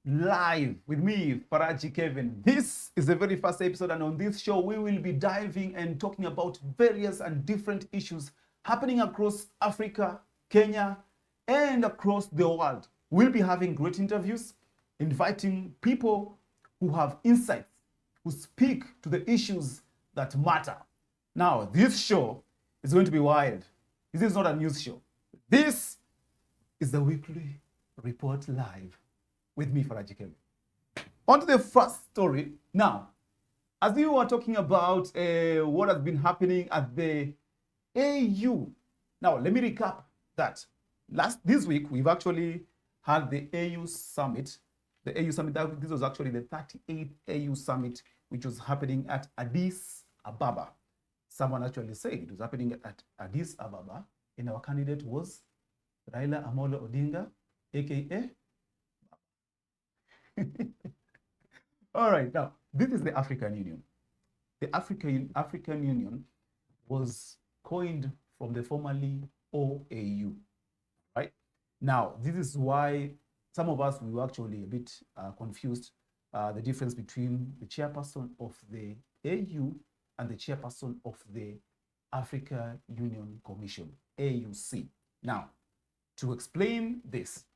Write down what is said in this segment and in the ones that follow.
live with me, Faraji Kevin. This is the very first episode, and on this show, we will be diving and talking about various and different issues happening across Africa, Kenya, and across the world. We'll be having great interviews, inviting people who have insights, who speak to the issues that matter. Now, this show is going to be wild. This is not a news show. This is the weekly report live with me, Faraji Kevin. On to the first story. Now, as we were talking about what has been happening at the AU. Now, let me recap that. This week, we've actually had the AU Summit. The AU Summit, this was actually the 38th AU Summit, which was happening at Addis Ababa. Someone actually said it was happening at Addis Ababa, and our candidate was Raila Amolo Odinga, aka All right, now, this is the African Union. The African Union was coined from the formerly OAU, right? Now, this is why some of us, we were actually a bit confused, the difference between the chairperson of the AU and the chairperson of the Africa Union Commission, AUC. Now, to explain this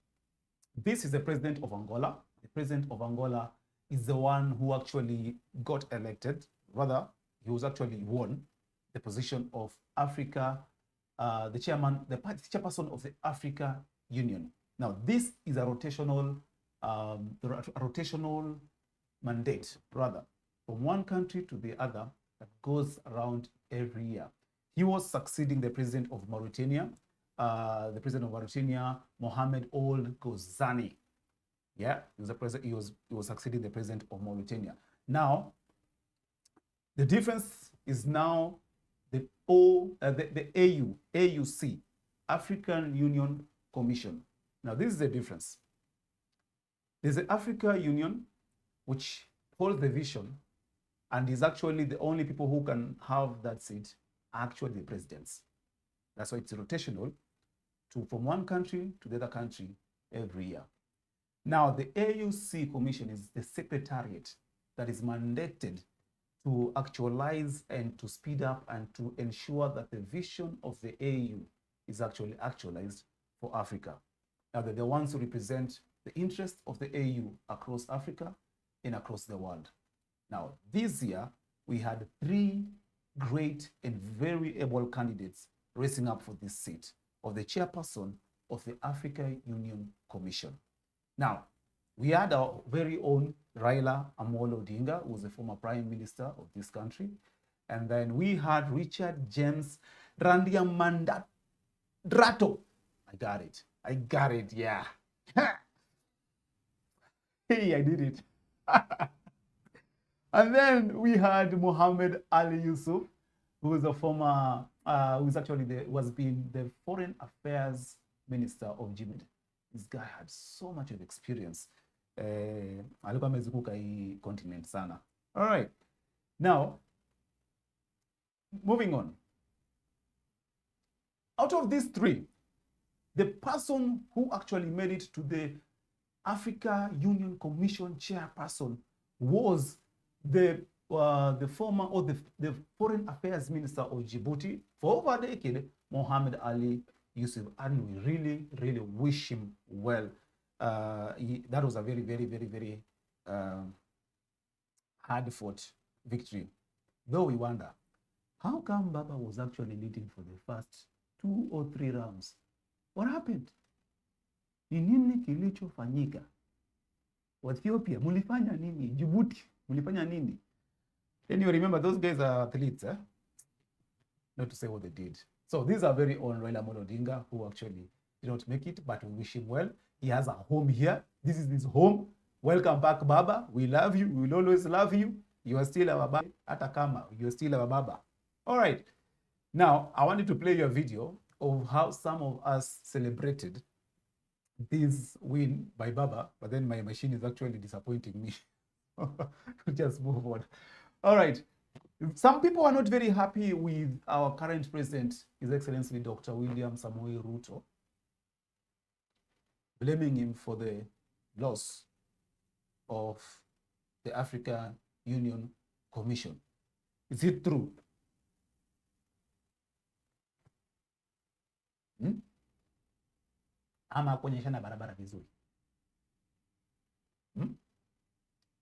is the president of Angola. The president of Angola is the one who actually got elected. Rather, he was actually won the position of Africa, the chairperson of the Africa Union. Now, this is a rotational mandate, rather, from one country to the other that goes around every year. He was succeeding the president of Mauritania, Mohamed Ould Ghazouani. Yeah, he was the president. He was succeeding the president of Mauritania. Now, the difference is now the AUC, African Union Commission. Now, this is the difference. There's the Africa Union, which holds the vision, and is actually the only people who can have that seat are actually the presidents. That's why it's rotational from one country to the other country every year. Now, the AUC Commission is the secretariat that is mandated to actualize and to speed up and to ensure that the vision of the AU is actually actualized for Africa. Now, they're the ones who represent the interests of the AU across Africa and across the world. Now, this year, we had 3 great and very able candidates racing up for this seat of the chairperson of the Africa Union Commission. Now, we had our very own Raila Amolo Odinga, who was the former prime minister of this country. And then we had Richard James Randiamandrato. I got it, yeah. Hey, I did it. And then we had Mohamed Ali Yusuf, who is a former, was being the foreign affairs minister of Djibouti. This guy had so much of experience. Alikuwa amezunguka hii continent sana. All right. Now, moving on. Out of these 3, the person who actually made it to the Africa Union Commission chairperson was the former or the foreign affairs minister of Djibouti for over a decade, Mohamed Ali Yusuf, and we really, really wish him well. That was a very, very, very, very hard-fought victory. Though we wonder, how come Baba was actually leading for the first 2 or 3 rounds? What happened? Ni nini kilichofanyika? Ethiopia, mulifanya nini? Djibouti, mulifanya nini? Then you remember those guys are athletes, eh? Not to say what they did. So these are very own Raila Amolo Odinga, who actually did not make it, but we wish him well. He has a home here. This is his home. Welcome back, Baba. We love you. We will always love you. You are still our Baba. Atakama, you are still our Baba. All right. Now, I wanted to play you a video of how some of us celebrated this win by Baba, but then my machine is actually disappointing me. Just move on. All right. Some people are not very happy with our current president, His Excellency Dr. William Samoei Ruto, blaming him for the loss of the African Union Commission. Is it true? Ama kuonyeshana barabara vizuri?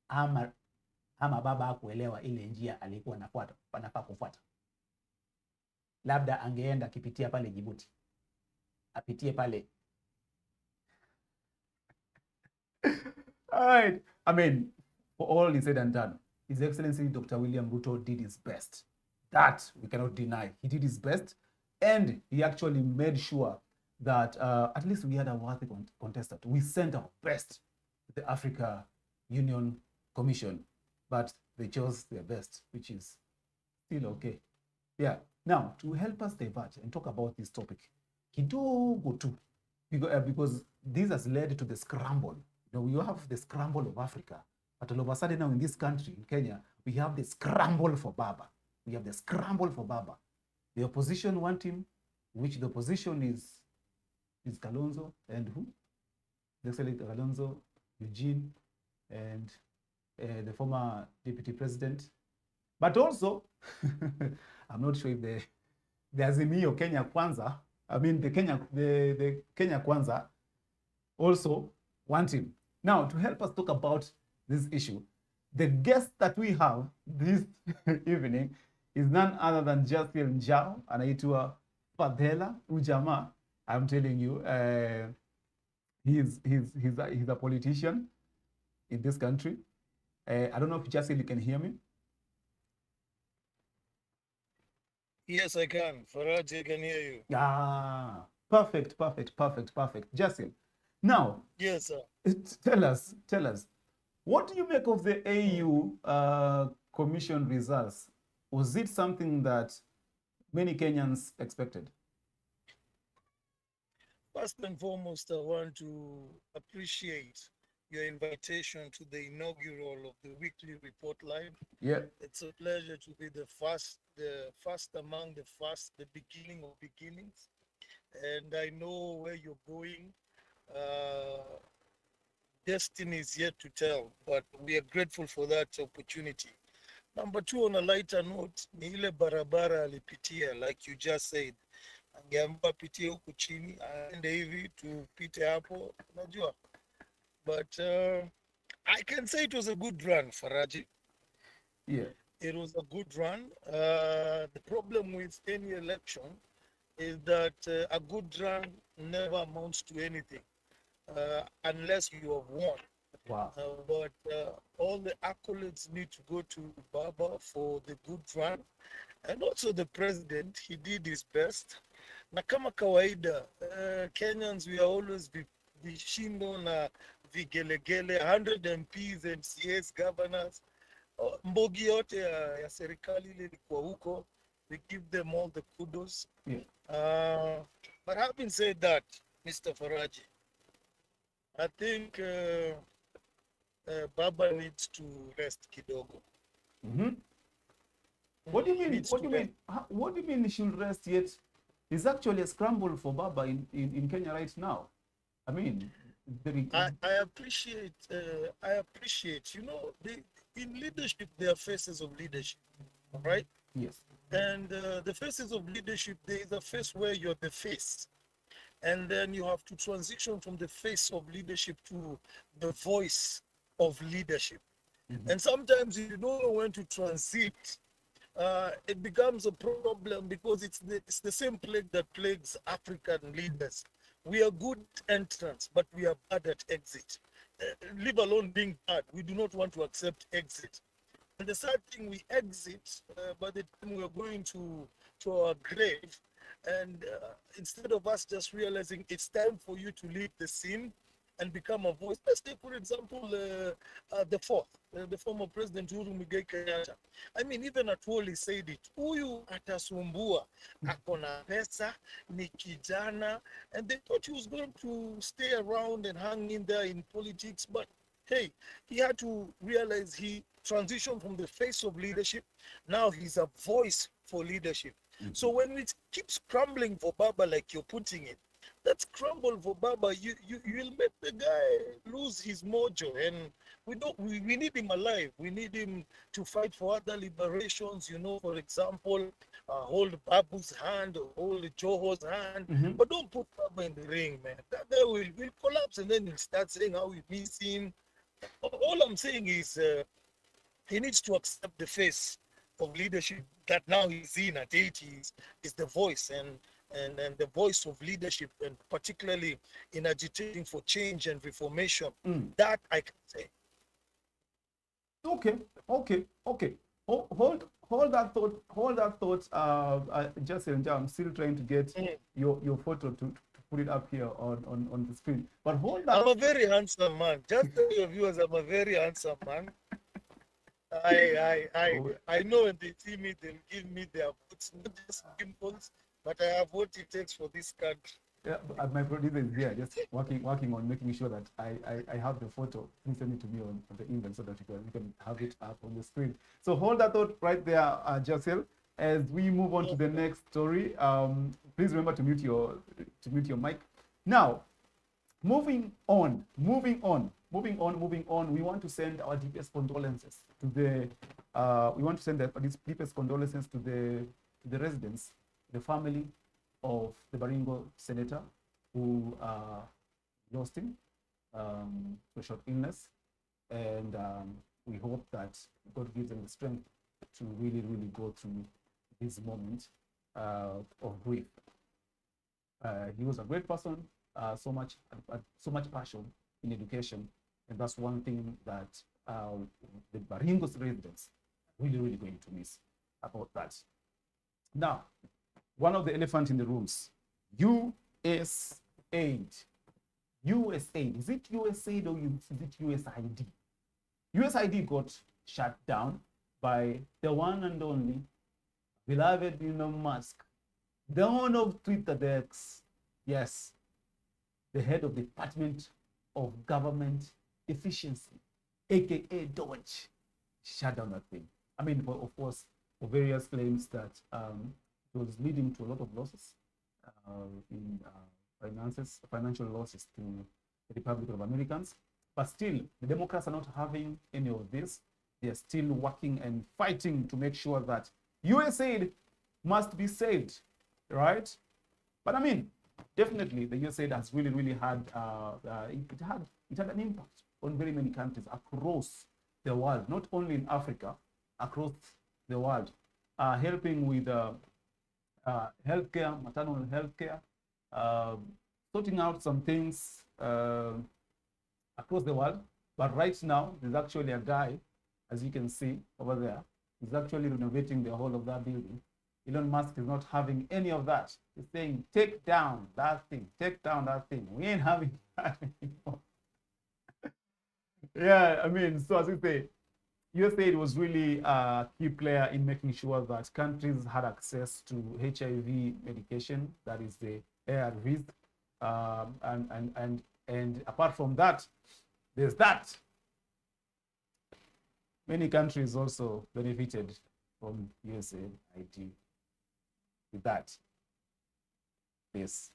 Ama baba hakuelewa ile njia alikuwa anafaa kufuata? Labda angeenda akipitia pale Djibouti, apitie pale. All right. I mean, for all is said and done, His Excellency Dr. William Ruto did his best. That we cannot deny. He did his best, and he actually made sure that at least we had a worthy contestant. We sent our best to the Africa Union Commission, but they chose their best, which is still okay. Yeah. Now, to help us divert and talk about this topic, kidogo tu, because this has led to the scramble. You know, we have the scramble of Africa, but all of a sudden now in this country, in Kenya, we have the scramble for Baba. We have the scramble for Baba. The opposition want him, which the opposition is Kalonzo and who? The Excellent Kalonzo, Eugene, and the former deputy president. But also, I'm not sure if the Azimio Kenya Kwanza, I mean the Kenya Kwanza also want him. Now, to help us talk about this issue, the guest that we have this evening is none other than Jasiel Njau, anaitwa Fathela Ujama. I'm telling you, he's a politician in this country. I don't know if Jasiel, you can hear me. Yes, I can. Faraji, I can hear you. Ah, perfect. Jasiel, now, yes, sir. Tell us, what do you make of the AU commission results? Was it something that many Kenyans expected? First and foremost, I want to appreciate your invitation to the inaugural of the weekly report live. Yeah, it's a pleasure to be the first among the first, the beginning of beginnings, and I know where you're going. Destiny is yet to tell, but we are grateful for that opportunity. Number two, on a lighter note, ni ile barabara alipitia, like you just said. Angeamba pitie huku chini, aende hivi, tupite hapo, unajua. But I can say it was a good run, Faraji. Yeah. It was a good run. The problem with any election is that a good run never amounts to anything unless you have won. Wow. But all the accolades need to go to Baba for the good run. And also the president, he did his best. Na kama kawaida, Kenyans, we are always vishindo na vigelegele, 100 MPs, MCAs, governors. Mbogi yote ya serikali ile ilikuwa huko. We give them all the kudos. Yeah. But having said that, Mr. Faraji, I think Baba needs to rest kidogo. Mm-hmm. What do you mean? What do you mean he should rest yet? It's actually a scramble for Baba in Kenya right now. I mean, I appreciate. You know, in leadership there are phases of leadership, right? Yes. And the phases of leadership, there is a phase where you're the face, and then you have to transition from the face of leadership to the voice of leadership. Mm-hmm. And sometimes you don't know when to transit. It becomes a problem because it's the same plague that plagues African leaders. We are good entrants, but we are bad at exit. Leave alone being bad, we do not want to accept exit. And the sad thing, we exit by the time we are going to our grave, and instead of us just realizing it's time for you to leave the scene and become a voice. Let's take, for example, the former President Uhuru Muigai Kenyatta. I mean, even Atwoli said it. Huyu atasumbua, akona pesa, ni kijana, and they thought he was going to stay around and hang in there in politics, but hey, he had to realize he transitioned from the face of leadership. Now he's a voice for leadership. Mm-hmm. So when we keep scrambling for Baba like you're putting it, That's crumble for Baba. You'll make the guy lose his mojo, and we need him alive. We need him to fight for other liberations. For example, hold Babu's hand, or hold Joho's hand, Mm-hmm. but don't put Baba in the ring, man. That guy will collapse, and then he'll start saying how we miss him. All I'm saying is he needs to accept the face of leadership that now he's in at 80 is the voice and the voice of leadership, and particularly in agitating for change and reformation. Mm. That I can say. Okay, okay. Hold that thought. Hold that thought. Jasiel and Njau, I'm still trying to get your photo to put it up here on the screen. But hold that. I'm a very handsome man. Just tell your viewers I'm a very handsome man. I know when they see me, they'll give me their votes, not just pimples, but I have what it takes for this country. Yeah, my producer is here, just working on making sure that I have the photo. Please send it to me on the email so that you can have it up on the screen. So hold that thought right there, Jasiel. As we move on to the next story, please remember to mute your mic. Now, moving on. We want to send our deepest condolences to the. We want to send these deepest condolences to the residents, the family of the Baringo senator who lost him to a short illness, and we hope that God gives them the strength to really go through this moment of grief. He was a great person, so much passion in education, and that's one thing that the Baringo's residents are really going to miss about that. Now, one of the elephant in the rooms, US aid. US aid. Is it USAID or is it USID? USID got shut down by the one and only beloved Elon Musk, the owner of Twitter, the X. Yes, the head of the Department of Government Efficiency, aka Dodge, shut down that thing. I mean, of course, for various claims that it was leading to a lot of losses in financial losses to the Republic of Americans. But still, the Democrats are not having any of this. They are still working and fighting to make sure that USAID must be saved, right? But I mean, definitely, the USAID has really had it had an impact on very many countries across the world, not only in Africa, across the world, helping with healthcare, maternal healthcare, sorting out some things across the world. But right now, there's actually a guy, as you can see over there, he's actually renovating the whole of that building. Elon Musk is not having any of that. He's saying, take down that thing, take down that thing. We ain't having that anymore. Yeah, I mean, so as we say, USAID was really a key player in making sure that countries had access to HIV medication, that is the ARVs, and apart from that, there's that. Many countries also benefited from USAID with that. This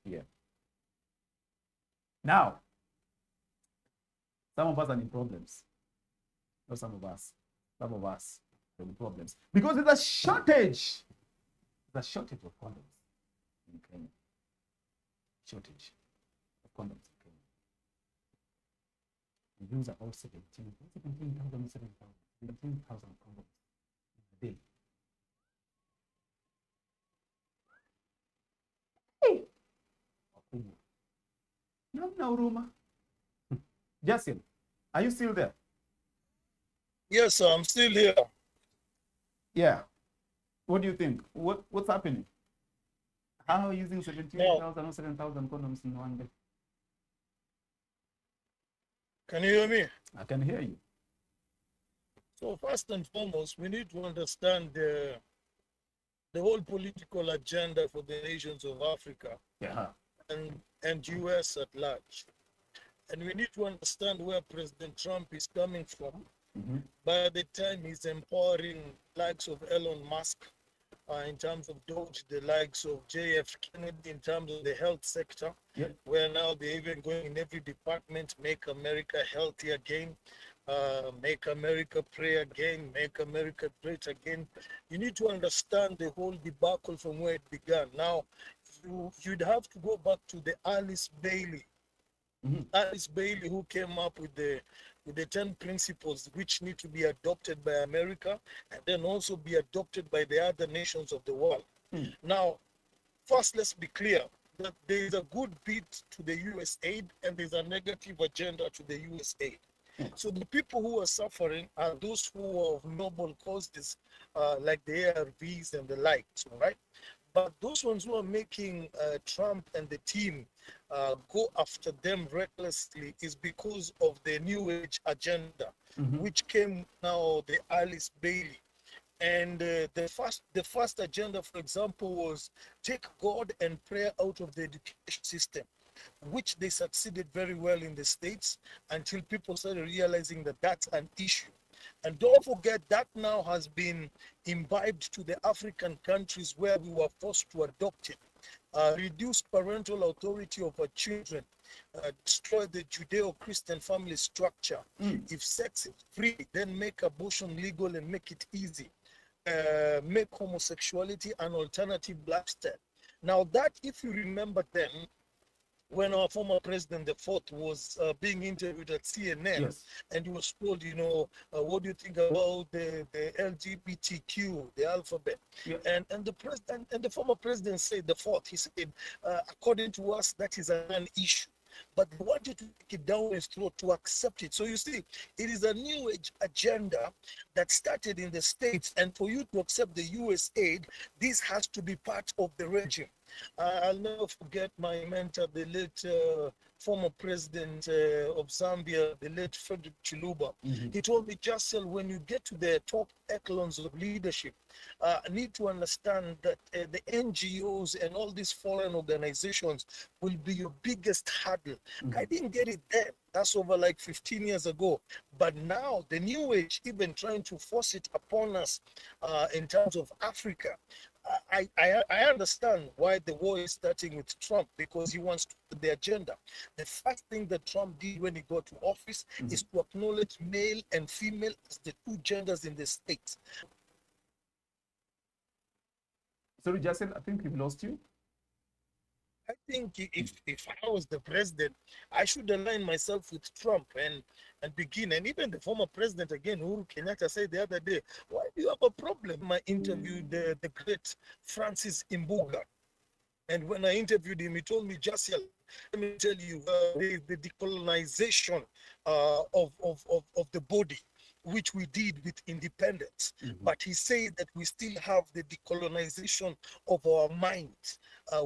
here. Now, some of us are in problems. Not some of us are in problems because there's a shortage. There's a shortage of condoms in Kenya. Shortage of condoms in Kenya. We use about 17,000 condoms in a day. Hey! No, Ruma. Jasiel, are you still there? Yes, sir, I'm still here. Yeah. What do you think? What's happening? How are you using 17,000 or 7,000 condoms in one day? Can you hear me? I can hear you. So first and foremost, we need to understand the whole political agenda for the nations of Africa and US at large. And we need to understand where President Trump is coming from. Mm-hmm. By the time he's empowering likes of Elon Musk in terms of Doge, the likes of JF Kennedy in terms of the health sector, Yeah. where now they're even going in every department, make America healthy again, make America pray again, make America great again. You need to understand the whole debacle from where it began. Now, you'd have to go back to the Alice Bailey. Alice Bailey, who came up with the 10 principles which need to be adopted by America and then also be adopted by the other nations of the world. Now, first, let's be clear that there is a good bit to the US aid and there's a negative agenda to the US aid. So the people who are suffering are those who are of noble causes, like the ARVs and the likes, right? But those ones who are making Trump and the team go after them recklessly is because of the New Age agenda, which came now the Alice Bailey. And the first agenda, for example, was take God and prayer out of the education system, which they succeeded very well in the States until people started realizing that that's an issue. And don't forget that now has been imbibed to the African countries where we were forced to adopt it. Reduce parental authority over children, destroy the Judeo-Christian family structure. If sex is free, then make abortion legal and make it easy. Make homosexuality an alternative lifestyle. Now that, if you remember then, when our former president, the fourth, was being interviewed at CNN, Yes. and he was told, what do you think about the LGBTQ, the alphabet? Yeah. And the president and the former president said, the fourth, he said, according to us, that is an issue. But they wanted to take it down his throat to accept it. So you see, it is a new age agenda that started in the States. And for you to accept the US aid, this has to be part of the regime. I'll never forget my mentor, the late former president of Zambia, the late Frederick Chiluba. He told me, Jasiel, when you get to the top echelons of leadership, need to understand that the NGOs and all these foreign organizations will be your biggest hurdle. I didn't get it then. That's over like 15 years ago. But now the new age, even trying to force it upon us in terms of Africa, I understand why the war is starting with Trump, because he wants to put the agenda. The first thing that Trump did when he got to office is to acknowledge male and female as the two genders in the states. Sorry, Jasiel, I think we've lost you. I think if I was the president, I should align myself with Trump and begin. And even the former president again, Uhuru Kenyatta, said the other day, why do you have a problem? I interviewed the great Francis Imbuga. And when I interviewed him, he told me, Jasiel, let me tell you, the decolonization of the body, which we did with independence. But he said that we still have the decolonization of our minds,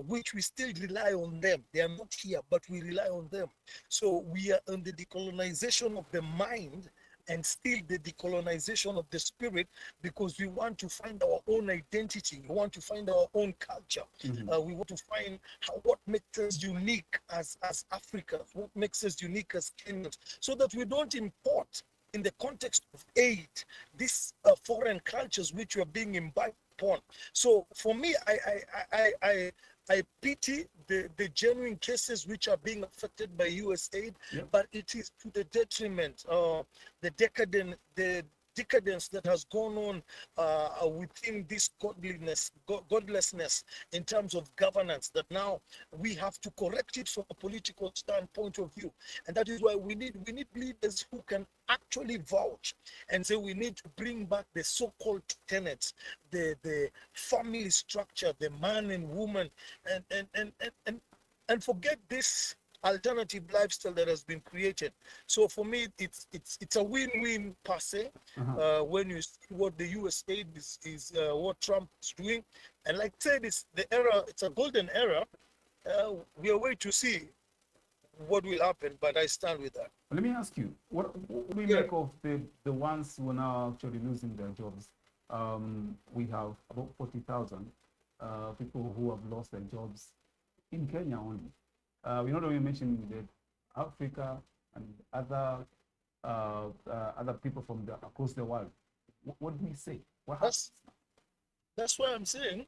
which we still rely on them. They are not here, but we rely on them. So we are on the decolonization of the mind and still the decolonization of the spirit, because we want to find our own identity. We want to find our own culture. We want to find what makes us unique as Africans, what makes us unique as Kenyans, so that we don't import in the context of aid these foreign cultures which are being imbibed upon. So for me, I pity the genuine cases which are being affected by US aid, but it is to the detriment, the decadence that has gone on within this godlessness in terms of governance, that now we have to correct it from a political standpoint of view. And that is why we need leaders who can actually vouch and say we need to bring back the so-called tenets, the family structure, the man and woman, and forget this alternative lifestyle that has been created. So for me, it's a win-win per se. When you see what the US aid is what Trump is doing, and like I said, it's the era. It's a golden era. We are waiting to see what will happen, but I stand with that. Let me ask you, what do you make of the ones who are now actually losing their jobs? We have about 40,000 people who have lost their jobs in Kenya only. We not only mentioned that Africa and other people from across the world. What do we say? What happens? That's why I'm saying,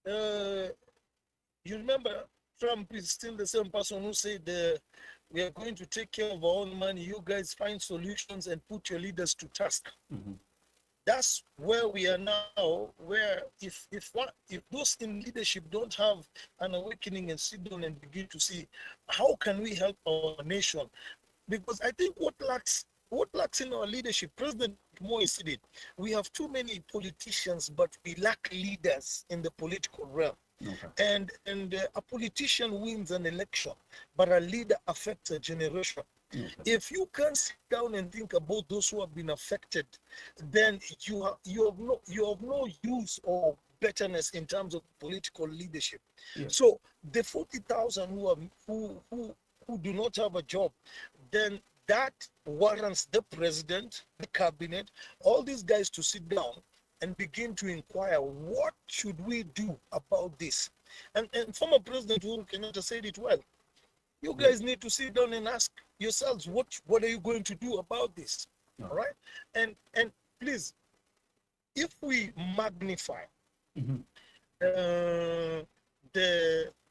uh, you remember Trump is still the same person who said, we are going to take care of our own money. You guys find solutions and put your leaders to task. Mhm. That's where we are now, where if those in leadership don't have an awakening and sit down and begin to see how can we help our nation, because I think what lacks in our leadership, President Moi said it, we have too many politicians but we lack leaders in the political realm. Okay. And a politician wins an election, but a leader affects a generation. Okay. If you can't sit down and think about those who have been affected, then you have no use or betterness in terms of political leadership. Yes. So the 40,000 who do not have a job, then that warrants the president, the cabinet, all these guys to sit down and begin to inquire, what should we do about this? And former President Uhuru Kenyatta said it well. You guys need to sit down and ask yourselves, what are you going to do about this? Yeah. All right? And please, if we magnify Mhm.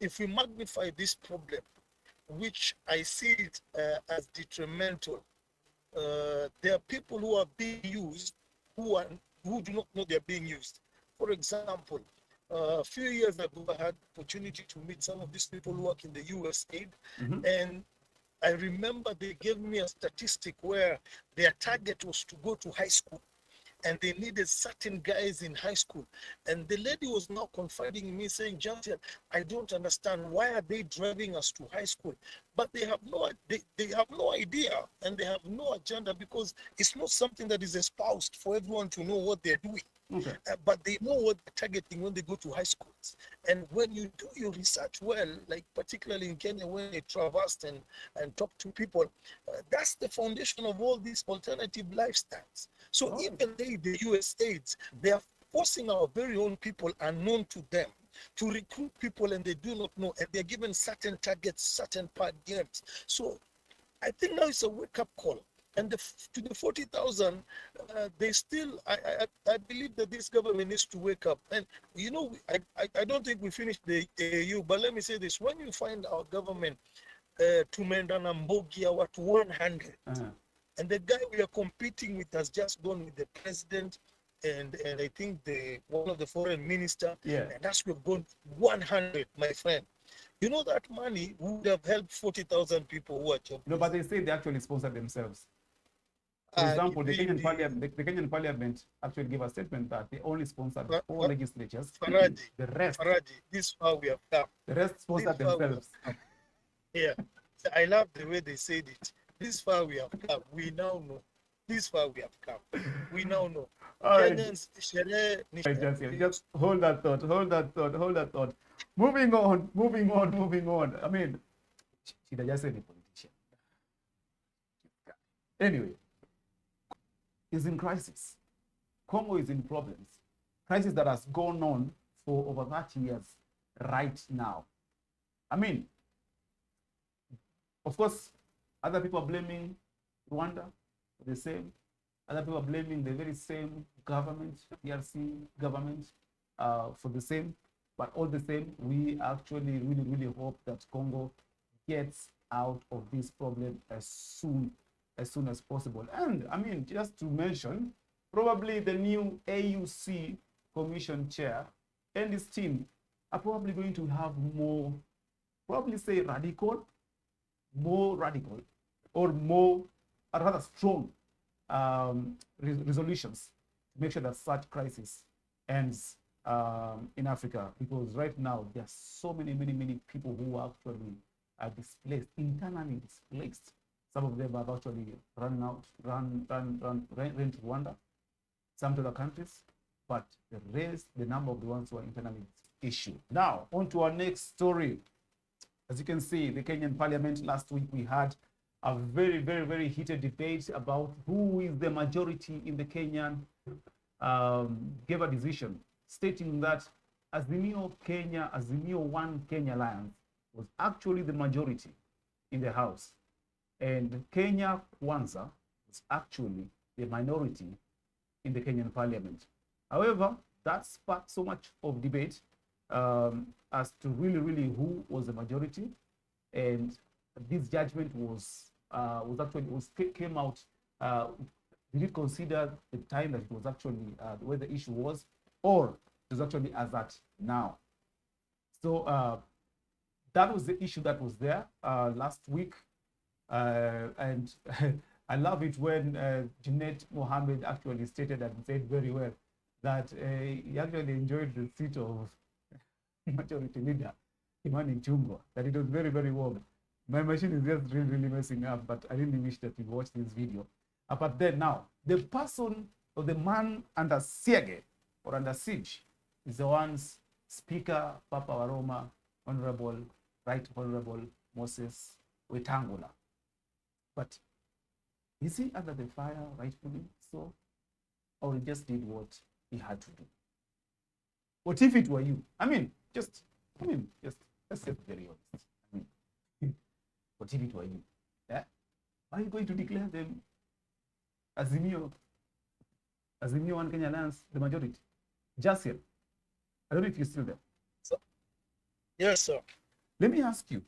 if we magnify this problem, which I see it as detrimental, there are people who are being used who do not know they're being used. For example, a few years ago, I had opportunity to meet some of these people who work in the USAID, Mhm. and I remember they gave me a statistic where their target was to go to high school, and they needed certain guys in high school. And the lady was now confiding in me, saying, Jasiel, I don't understand, why are they driving us to high school? But they have no idea, and they have no agenda, because it's not something that is espoused for everyone to know what they're doing. Okay. But they know what they're targeting when they go to high schools. And when you do your research well, like particularly in Kenya, when they traversed and talked to people, that's the foundation of all these alternative lifestyles. So Oh. even the USAIDs, they are forcing our very own people unknown to them to recruit people, and they do not know, and they're given certain targets, certain per diems. So I think now it's a wake-up call. And to the 40,000, they still, I believe that this government needs to wake up. And, I don't think we finished the AU, but let me say this. When you find our government, Tumendana Mbogia, what 100, Uh-huh. and the guy we are competing with has just gone with the president and I think one of the foreign minister, Yeah. and that's we've gone 100, my friend. You know that money would have helped 40,000 people who are jobless. No, but they say they actually sponsor themselves. For example, the Kenyan Parliament actually gave a statement that they only sponsored four legislatures. Faraji, The rest, this is how we have come. the rest sponsor This far we have themselves. come. Yeah, I love the way they said it. This far we have come. We now know. This far we have come. We now know. All right. Kenyans, sherehe ni Right, sherehe. Jasiel, just hold that thought. Moving on. I mean, should I just say the politician? Anyway, is in crisis. Congo is in problems. Crisis that has gone on for over 30 years right now. I mean, of course, other people are blaming Rwanda for the same. Other people are blaming the very same government, DRC government, for the same. But all the same, we actually really hope that Congo gets out of this problem as soon as possible. And I mean, just to mention, probably the new AUC Commission chair and his team are probably going to have more, probably say more radical, or more, or rather strong resolutions to make sure that such crisis ends in Africa, because right now there are so many people who actually are displaced, internally displaced. Some of them have actually run to Rwanda, some to other countries, but the number of the ones who are internally issued. Now, on to our next story. As you can see, the Kenyan Parliament last week, we had a very heated debate about who is the majority in the Kenyan, gave a decision stating that Azimio One Kenya Alliance was actually the majority in the House, and Kenya Kwanza was actually the minority in the Kenyan Parliament. However, that sparked so much of debate as to really who was the majority, and this judgment was actually came out. Did it consider the time that it was actually where the issue was, or it was actually as at now? So that was the issue that was there last week, and I love it when Junet Mohammed actually stated and said very well that he actually enjoyed the seat of majority leader Imani Chungwa, that it was very warm. My machine is just really messing up, but I really wish that you watched this video. But then now, the person or the man under siege or under siege is the one's Speaker Papa Waroma, Honorable, Right Honorable Moses Wetangula. But is he under the fire rightfully so? Or he just did what he had to do? What if it were you? Just let's get very honest. What if it were you? Yeah? Are you going to declare them Azimio One Kenya Alliance the majority? Jasiel, I don't know if you're still there. Yes, sir. Let me ask you,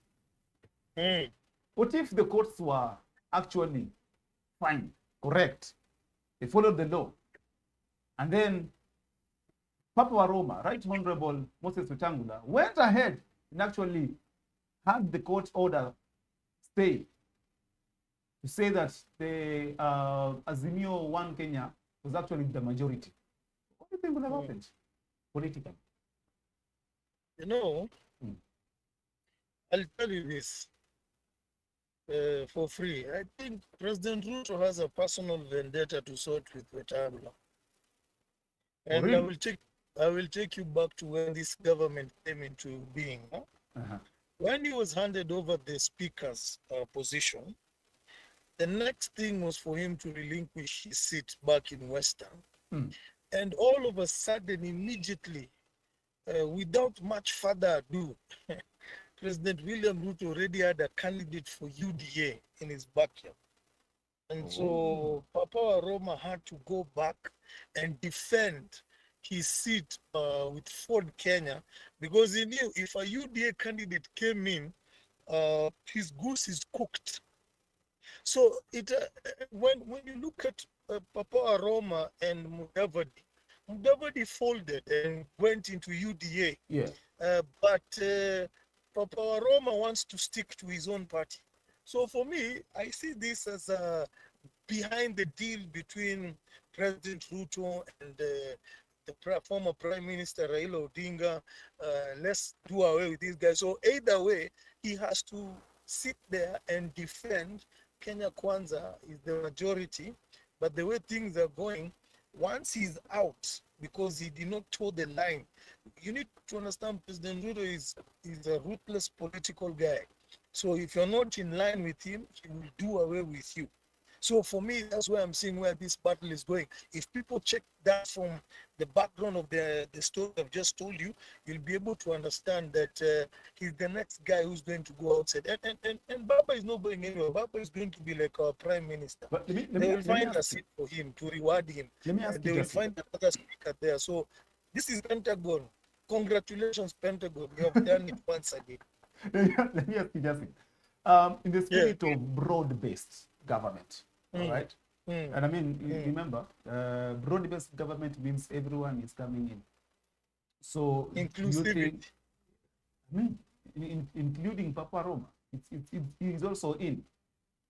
what if the courts were actually fine, correct, they followed the law, and then Papa Waroma, Right Honorable Moses Wetangula, went ahead and actually had the court order stay to say that the Azimio One Kenya was actually the majority? What do you think would have happened politically? I'll tell you this for free. I think President Ruto has a personal vendetta to sort with Wetangula. And really? I will take you back to when this government came into being. Huh? When he was handed over the speaker's position, the next thing was for him to relinquish his seat back in Western. And all of a sudden, immediately, without much further ado, President William Ruto already had a candidate for UDA in his backyard. And so Papa Waroma had to go back and defend his seat with Ford Kenya, because he knew if a UDA candidate came in, his goose is cooked. So when you look at Papa Waroma and Mudavadi folded and went into UDA. Yeah. But Papa Waroma wants to stick to his own party. So for me, I see this as a behind the deal between President Ruto and the former Prime Minister Raila Odinga. Let's do away with these guys. So either way, he has to sit there and defend Kenya Kwanza is the majority. But the way things are going, once he's out, because he did not toe the line, you need to understand President Ruto is a ruthless political guy. So if you're not in line with him, he will do away with you. So for me, that's where I'm seeing where this battle is going. If people check that from the background of the story I've just told you, you'll be able to understand that he's the next guy who's going to go outside. And Baba is not going anywhere. Baba is going to be like our prime minister. But they will find a seat for him to reward him. They will find another speaker there. So this is Pentagon. Congratulations, Pentagon. You have done it once again. Let me ask you, Jasiel. In the spirit of broad-based government, all right? And I mean, remember, broad-based government means everyone is coming in. So, inclusivity. Including Papa Roma, he's also in.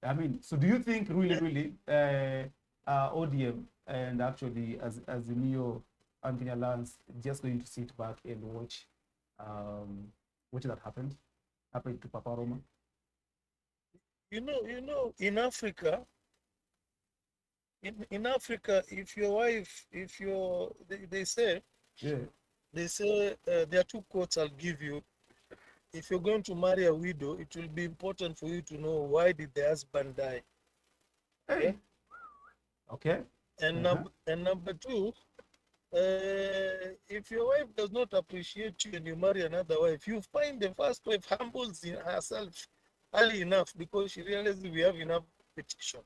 I mean, so do you think really, ODM and actually as the Neo Anthony Alliance just going to sit back and watch that happened to Papa Roma? You know, in Africa, if your wife, they say there are two quotes I'll give you. If you're going to marry a widow, it will be important for you to know why did the husband die. Okay. And number two, if your wife does not appreciate you and you marry another wife, you find the first wife humbles herself early enough because she realizes we have enough competition.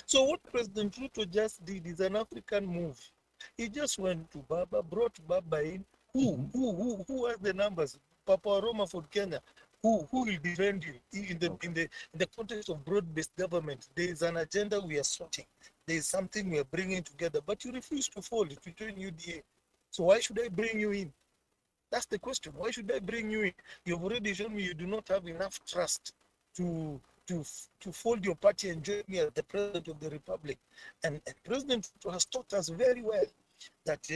So what President Ruto just did is an African move. He just went to Baba, brought Baba in. Who, Mhm. who, who, who has the numbers? Papa Roma for Kenya. Who will defend you in the Okay. in the context of broad-based government? There is an agenda we are sorting. There is something we are bringing together, but you refuse to fold to join UDA. So why should I bring you in? That's the question. Why should I bring you in? You've already shown me you do not have enough trust to to fold your party and join me as the president of the republic. And President Ruto has taught us very well that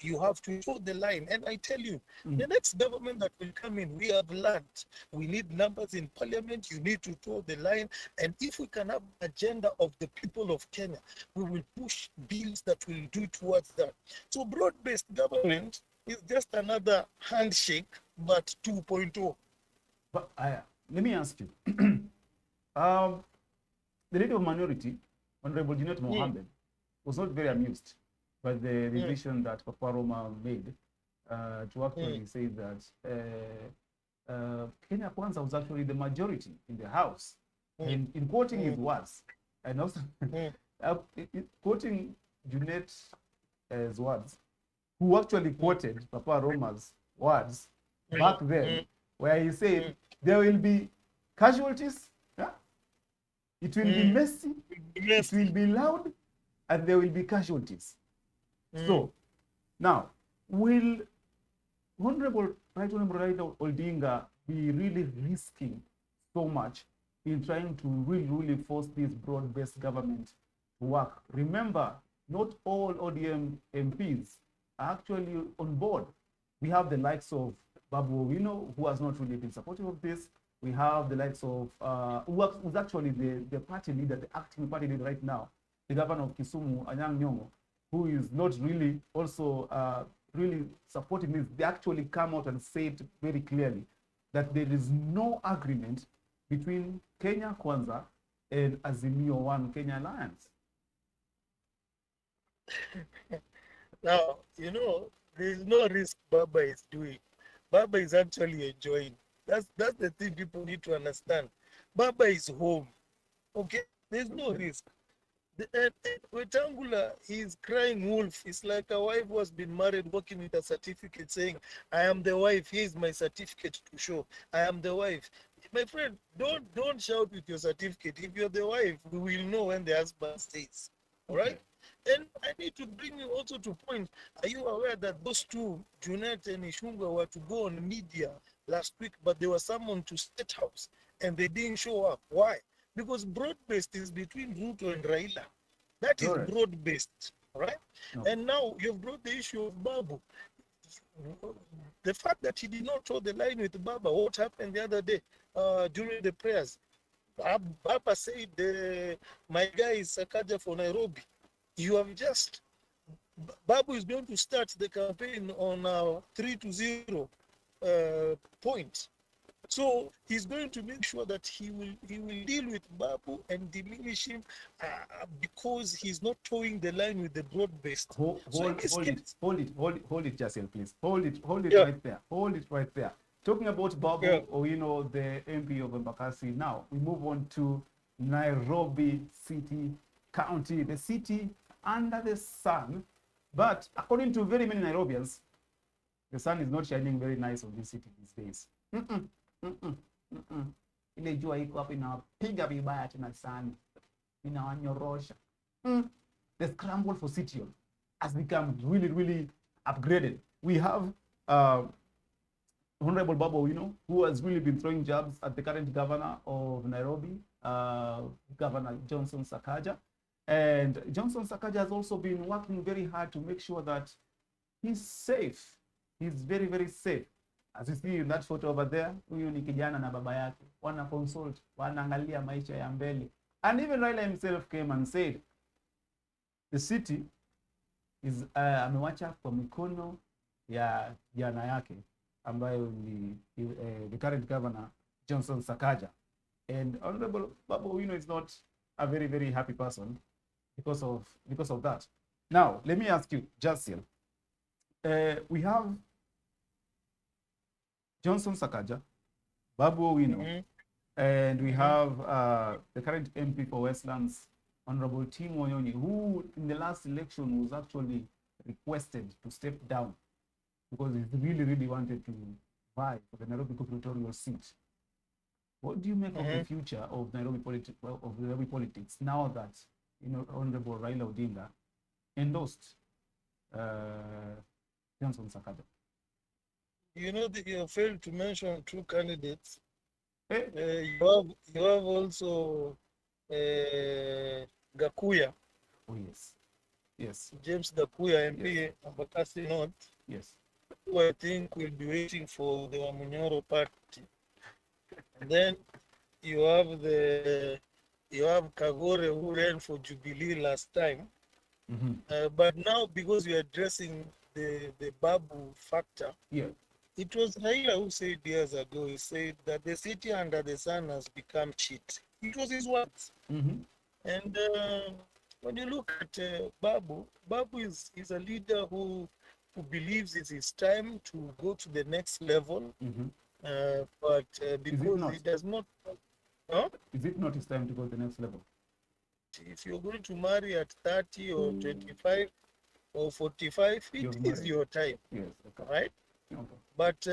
you have to toe the line. And I tell you, the Mm. next government that will come in, we have learned we need numbers in parliament. You need to toe the line. And if we can have an agenda of the people of Kenya, we will push bills that will do towards that. So broad-based government is just another handshake, but 2.0. But let me ask you. um, the leader of minority, Honorable Junet Mm, Mohammed, was not very amused by the mm, decision that Papa Roma made to mm, actually say that Kenya Kwanza was actually the majority in the House. mm, And in quoting his mm, words, and also mm, quoting Junet's words, who actually mm, quoted Papa Roma's words mm, back then, mm, where he said mm, there will be casualties, yeah? It will be mm. messy, it will Messy. be loud, and there will be casualties. Mm, So now, will Honorable Raila Odinga be really risking so much in trying to really force this broad-based government to work? Remember, not all ODM MPs are actually on board. We have the likes of Babu Owino, who has not really been supportive of this. We have the likes of, who's actually the party leader, the acting party leader right now, the governor of Kisumu, Anyang' Nyong'o, who is not really also really supporting this. They actually come out and say it very clearly that there is no agreement between Kenya Kwanza and Azimio One Kenya Alliance. now, there's no risk Baba is doing. Baba is actually enjoying. That's the thing people need to understand. Baba is home. Okay? There's no Okay. risk. And Wetangula, he's crying wolf. It's like a wife who has been married, working with a certificate saying, I am the wife, here's my certificate to show. I am the wife. My friend, don't shout with your certificate. If you're the wife, we will know when the husband stays. All right? Okay. And I need to bring you also to point. Are you aware that those two, Junet and Ishunga, were to go on media last week, but they were summoned to State House and they didn't show up? Why? Because broad-based is between Ruto and Raila. That is Correct. broad-based, right? No. And now you've brought the issue of Babu. The fact that he did not draw the line with Baba, what happened the other day during the prayers? Baba said, my guy is Sakaja for Nairobi. You have just, Babu is going to start the campaign on 3-0 point. So he's going to make sure that he will deal with Babu and diminish him because he's not towing the line with the broad based. Hold, So in hold, this hold it, case, hold it, hold it, hold it, Jasiel, please. Hold it yeah, right there. Hold it right there. Talking about yeah. Babu Owino, the MP of Embakasi. Now we move on to Nairobi City County, the city under the sun. But according to very many Nairobians, the sun is not shining very nice on this city these days. Mm-mm, mm-mm, mm-mm. Ile jua iko hapa inapiga vibaya tena sana, inawanyorosha. The scramble for city has become really upgraded. We have uh, Honorable Babu Owino, who has really been throwing jabs at the current governor of Nairobi, Governor Johnson Sakaja. And Johnson Sakaja has also been working very hard to make sure that he's safe. He's very safe. As you see in that photo over there, huyu ni kijana na baba yake. Wana consult, wanaangalia maisha ya mbele. And even Raila himself came and said, the city is amewacha kwa mikono ya jana yake ambayo ni the current governor Johnson Sakaja. And Honorable Babu Owino is not a very happy person because of that. Now, let me ask you, Jasiel, we have Johnson Sakaja, Babu Owino, Mm-hmm, and we mm-hmm, have the current MP for Westlands, Honorable Tim Wanyonyi, who in the last election was actually requested to step down because he really, really wanted to vie for the Nairobi gubernatorial seat. What do you make of the future of Nairobi politics now that Honorable Raila Odinga endorsed Johnson Sakaja? You know, you failed to mention two candidates. Eh? You have also Gakuya. Oh, yes. Yes. James Gakuya, MP, Embakasi North. Yes. Who I think will be waiting for the Wamunyoro party. And then you have Kagore who ran for Jubilee last time. But now, because we are addressing the Babu factor, it was Raila who said years ago, he said that the city under the sun has become cheat. It was his words. And when you look at Babu is a leader who believes it's his time to go to the next level. But because he does not... Is it not his time to go to the next level? If you're going to marry at 30 or 25 or 45, it is your time. Yes, okay. Right? Okay. But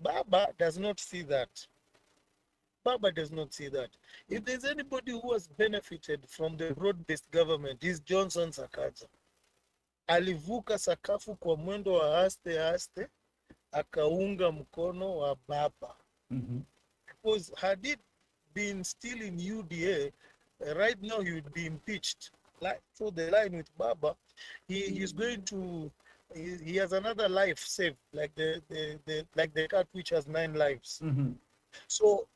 Baba does not see that. Baba does not see that. If there's anybody who has benefited from the broad-based government, is Johnson Sakaja. Alivuka sakafu kwa mwendo wa aste, akaunga mkono wa Baba. Because had it been still in UDA, right now he would be impeached. So the line with Baba, he's going to... He has another life saved, like the cat which has 9 lives. So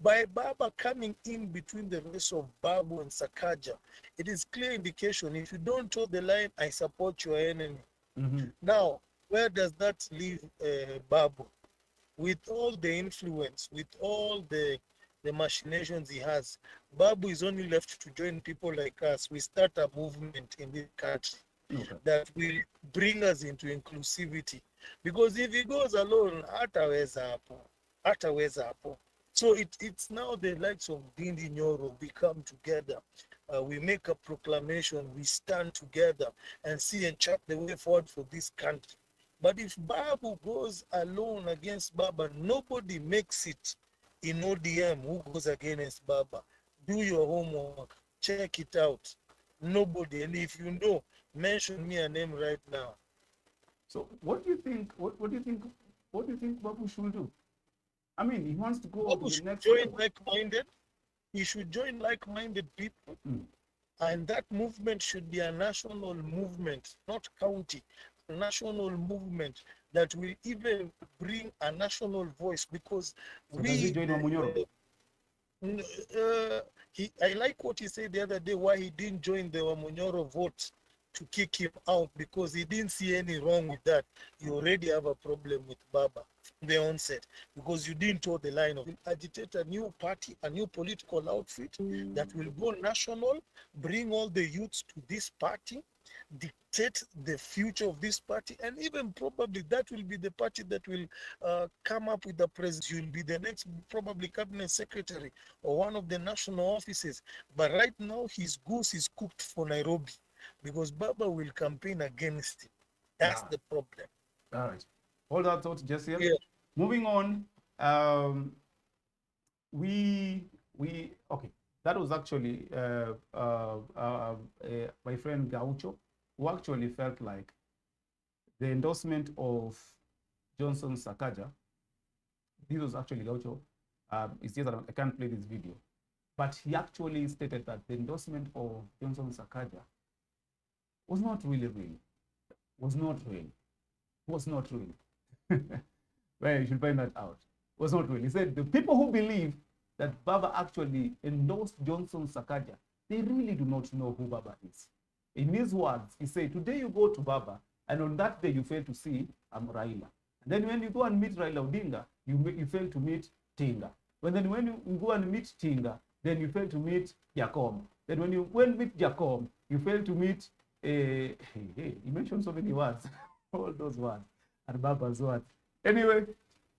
by Baba coming in between the race of Babu and Sakaja, it is clear indication, if you don't toe the line, I support your enemy. Now, where does that leave Babu? With all the influence, with all the machinations he has, Babu is only left to join people like us. We start a movement in this country that will bring us into inclusivity. Because if he goes alone, hataweza hapo. So it's now the likes of Dindi Nyoro. We come together, we make a proclamation, we stand together and see and chart the way forward for this country. But if Babu goes alone against Baba, nobody makes it in ODM who goes against Baba. Do your homework, check it out. Nobody. And if you know, mention me a name right now. So what do you think? What do you think? What do you think Babu should do? I mean, he wants to go Babu to the should next join level. like-minded. He should join like-minded people. And that movement should be a national movement, not county. A national movement that will even bring a national voice, because So does he join Wamunyoro? I like what he said the other day, why he didn't join the Wamunyoro vote to kick him out, because he didn't see any wrong with that. You already have a problem with Baba from the onset, because you didn't toe the line of agitate a new party, a new political outfit that will go national, bring all the youths to this party, dictate the future of this party, and even probably that will be the party that will come up with the president. You'll be the next probably cabinet secretary or one of the national offices. But right now his goose is cooked for Nairobi, because Baba will campaign against it. That's the problem. All right. Hold that thought, Jasiel. Yeah. Moving on, okay. That was actually my friend Gaucho, who actually felt like the endorsement of Johnson Sakaja. This was actually Gaucho. It's just that I can't play this video, but he actually stated that the endorsement of Johnson Sakaja was not really real. Was not real. Well, you should find that out. Was not real. He said the people who believe that Baba actually endorsed Johnson Sakaja, they really do not know who Baba is. In his words, he said, today you go to Baba, and on that day you fail to see Raila. And then when you go and meet Raila Odinga, you fail to meet Tinga. When you go and meet Tinga, then you fail to meet Jacob. Then when you meet Jacob, you fail to meet, he mentioned so many words, all those words, and Baba's words. Anyway,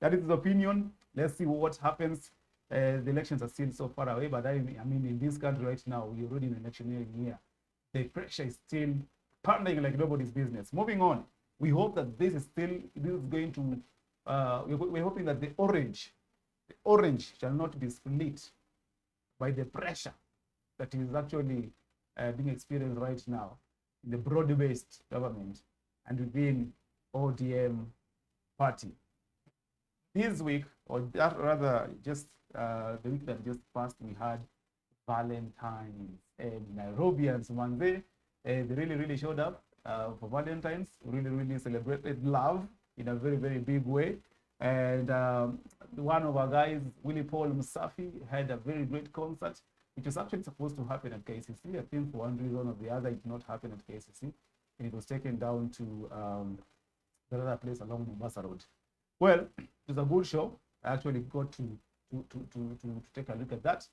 that is his opinion. Let's see what happens. The elections are still so far away, but I mean, in this country right now, we're already in an election year. The pressure is still expanding like nobody's business. Moving on, we hope that this is going to, we're hoping that the orange shall not be split by the pressure that is actually being experienced right now in the broad-based government and within ODM party. This week, or rather just the week that just passed, we had Valentine's and Nairobians, Manze, they really showed up for Valentine's, really celebrated love in a very big way. And one of our guys, Willie Paul Musafi, had a very great concert, which was actually supposed to happen at KCC. I think for one reason or the other, it did not happen at KCC. And it was taken down to the other place along Mombasa Road. Well, it was a good show. I actually got to take a look at that.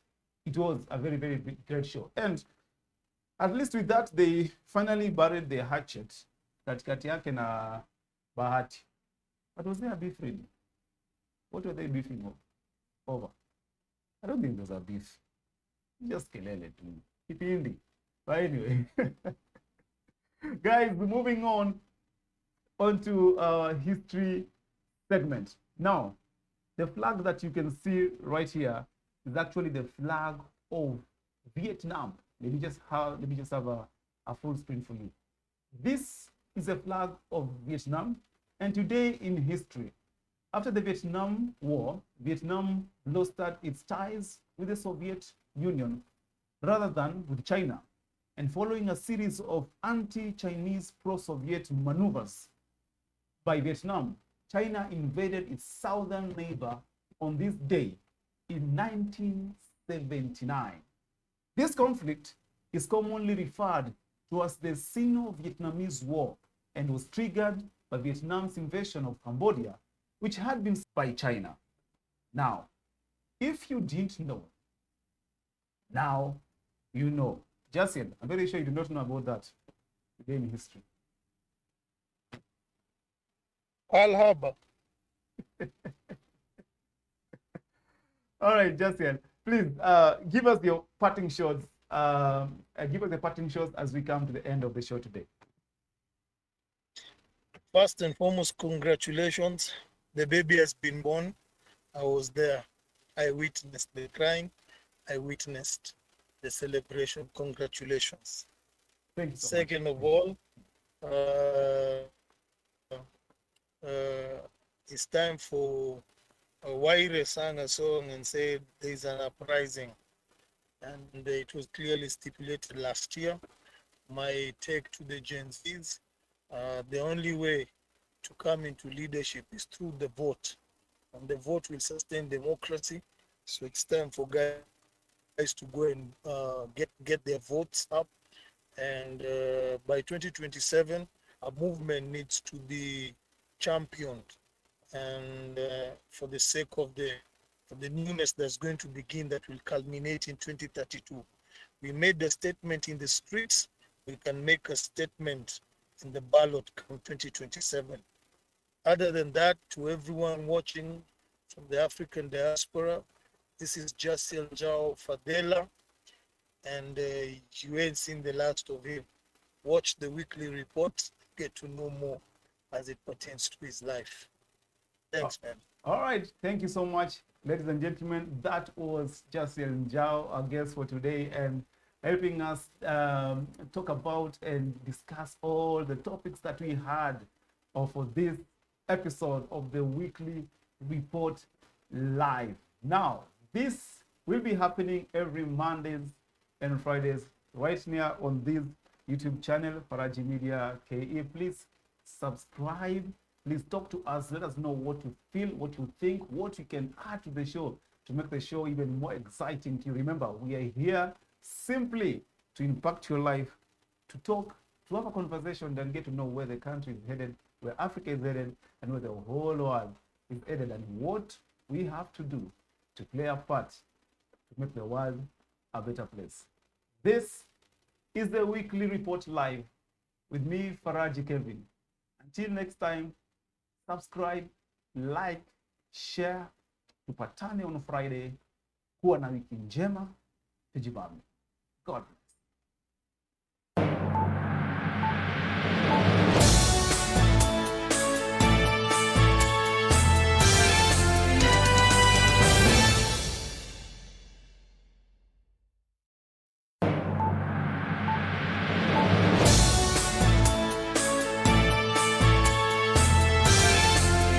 It was a very great show. And at least with that, they finally buried their hatchet katikati yake na Bahati. But was there a beef really? What were they beefing over? I don't think there's a beef. Just kelele tu. Kipindi. But anyway. Guys, moving onto our history segment. Now, the flag that you can see right here is actually the flag of Vietnam. Let me just have a full screen for you. This is a flag of Vietnam, and today in history, after the Vietnam War, Vietnam lost its ties with the Soviet Union rather than with China. And following a series of anti-Chinese pro-Soviet maneuvers by Vietnam, China invaded its southern neighbor on this day in 1979. This conflict is commonly referred to as the Sino-Vietnamese War and was triggered by Vietnam's invasion of Cambodia, which had been by China. Now, if you didn't know, now you know. Jasiel, I'm very sure you do not know about that today in history. Al-Haba. All right, Jasiel, please give us your parting shots. Give us the parting shots as we come to the end of the show today. First and foremost, congratulations. The baby has been born. I was there. I witnessed the crying. I witnessed the celebration. Congratulations. Thank you so Second much. of all, it's time for Waire sang a song and said there's an uprising, and it was clearly stipulated last year. My take to the Gen Zs, the only way to come into leadership is through the vote, and the vote will sustain democracy. So it's time for guys to go and get their votes up, and by 2027, a movement needs to be championed, and for the sake of the newness that's going to begin, that will culminate in 2032. We made the statement in the streets. We can make a statement in the ballot come 2027. Other than that, to everyone watching from the African diaspora, this is Jasiel Njau Fathela, and you ain't seen the last of him. Watch the weekly reports, get to know more as it pertains to his life. Thanks, man. All right, thank you so much, ladies and gentlemen. That was Jasiel Njau, our guest for today, and helping us talk about and discuss all the topics that we had for this episode of the Weekly Report Live. Now, this will be happening every Mondays and Fridays right here on this YouTube channel, Faraji Media KE. Please subscribe. Please talk to us. Let us know what you feel, what you think, what you can add to the show to make the show even more exciting to you. Remember, we are here simply to impact your life, to talk, to have a conversation, and get to know where the country is headed, where Africa is headed, and where the whole world is headed, and what we have to do to play a part to make the world a better place. This is the Weekly Report Live with me, Faraji Kevin. Until next time, subscribe, like, share. Tupatane on Friday. Kuwa na wiki njema. Tujibambe. God bless.